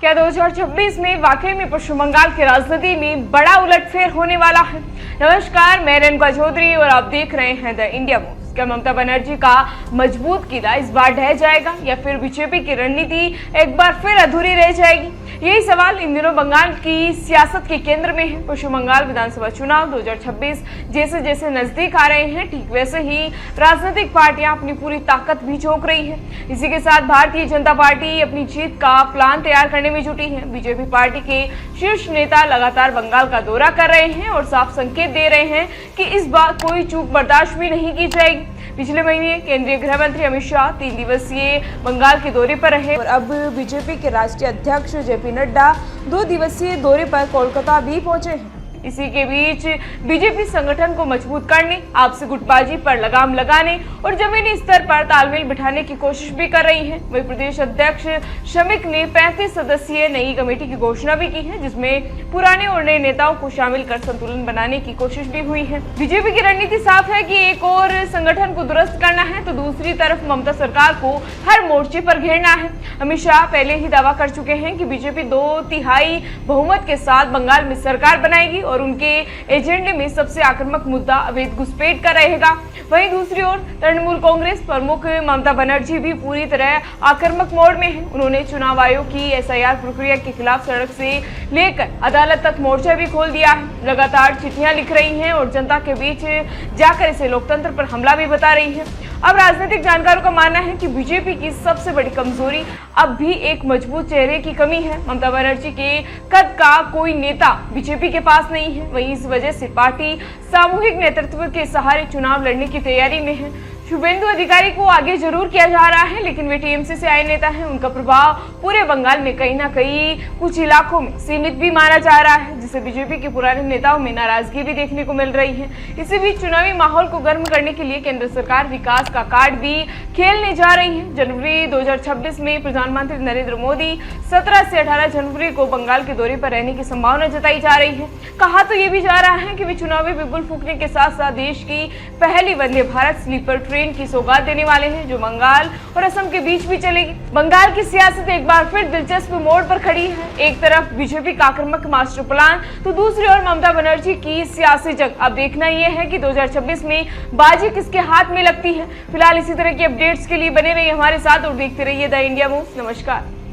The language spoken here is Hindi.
क्या 2026 में वाकई में पश्चिम बंगाल की राजनीति में बड़ा उलटफेर होने वाला है? नमस्कार, मैं रेणुका चौधरी और आप देख रहे हैं द इंडिया मूव्स। क्या ममता बनर्जी का मजबूत किला इस बार ढह जाएगा या फिर बीजेपी की रणनीति एक बार फिर अधूरी रह जाएगी? यही सवाल इन दिनों बंगाल की सियासत के केंद्र में है। पश्चिम बंगाल विधानसभा चुनाव 2026 जैसे जैसे नजदीक आ रहे हैं, ठीक वैसे ही राजनीतिक पार्टियां अपनी पूरी ताकत भी झोंक रही है। इसी के साथ भारतीय जनता पार्टी अपनी जीत का प्लान तैयार करने में जुटी है। बीजेपी पार्टी के शीर्ष नेता लगातार बंगाल का दौरा कर रहे हैं और साफ संकेत दे रहे हैं कि इस बार कोई चूक बर्दाश्त भी नहीं की जाएगी। पिछले महीने केंद्रीय गृह मंत्री अमित शाह 3 दिवसीय बंगाल के दौरे पर रहे और अब बीजेपी के राष्ट्रीय अध्यक्ष जेपी नड्डा 2 दिवसीय दौरे पर कोलकाता भी पहुंचे हैं। इसी के बीच बीजेपी संगठन को मजबूत करने, आपसी गुटबाजी पर लगाम लगाने और जमीनी स्तर पर तालमेल बिठाने की कोशिश भी कर रही है। वही प्रदेश अध्यक्ष शमिक ने 35 सदस्यीय नई कमेटी की घोषणा भी की है, जिसमें पुराने और नए नेताओं को शामिल कर संतुलन बनाने की कोशिश भी हुई है। बीजेपी की रणनीति साफ है कि एक और संगठन को दुरुस्त करना है तो दूसरी तरफ ममता सरकार को हर मोर्चे पर घेरना है। अमित शाह पहले ही दावा कर चुके हैं कि बीजेपी 2/3 बहुमत के साथ बंगाल में सरकार बनाएगी और उनके एजेंडे में सबसे आक्रामक मुद्दा अवैध घुसपैठ का रहेगा। वहीं दूसरी ओर तृणमूल कांग्रेस प्रमुख ममता बनर्जी भी पूरी तरह आक्रामक मोड में है। उन्होंने चुनाव आयोग की SIR प्रक्रिया के खिलाफ सड़क से लेकर अदालत तक मोर्चा भी खोल दिया है। लगातार चिट्ठियां लिख रही हैं और जनता के बीच जाकर इसे लोकतंत्र पर हमला भी बता रही है। अब राजनीतिक जानकारों का मानना है कि बीजेपी की सबसे बड़ी कमजोरी अब भी एक मजबूत चेहरे की कमी है। ममता बनर्जी के कद का कोई नेता बीजेपी के पास नहीं है। वहीं इस वजह से पार्टी सामूहिक नेतृत्व के सहारे चुनाव लड़ने की तैयारी में है। शुभेंदु अधिकारी को आगे जरूर किया जा रहा है, लेकिन वे TMC से आए नेता हैं। उनका प्रभाव पूरे बंगाल में कहीं ना कहीं कुछ इलाकों में सीमित भी माना जा रहा है, जिससे बीजेपी के पुराने नेताओं में नाराजगी भी देखने को मिल रही है। इसी बीच चुनावी माहौल को गर्म करने के लिए केंद्र सरकार विकास का कार्ड भी खेलने जा रही है। जनवरी 2026 में प्रधानमंत्री नरेंद्र मोदी 17 से 18 जनवरी को बंगाल के दौरे पर रहने की संभावना जताई जा रही है। कहा तो ये भी जा रहा है कि वे चुनावी बिगुल फूंकने के साथ साथ देश की पहली वंदे भारत स्लीपर ट्रेन की सौगात देने वाले हैं, जो बंगाल और असम के बीच भी चलेगी। बंगाल की सियासत एक बार फिर दिलचस्प मोड़ पर खड़ी है। एक तरफ बीजेपी का आक्रामक मास्टर प्लान तो दूसरी ओर ममता बनर्जी की सियासी जंग। अब देखना यह है कि 2026 में बाजी किसके हाथ में लगती है। फिलहाल इसी तरह की अपडेट्स के लिए बने रहिए हमारे साथ और देखते रहिए द इंडिया मूव्स। नमस्कार।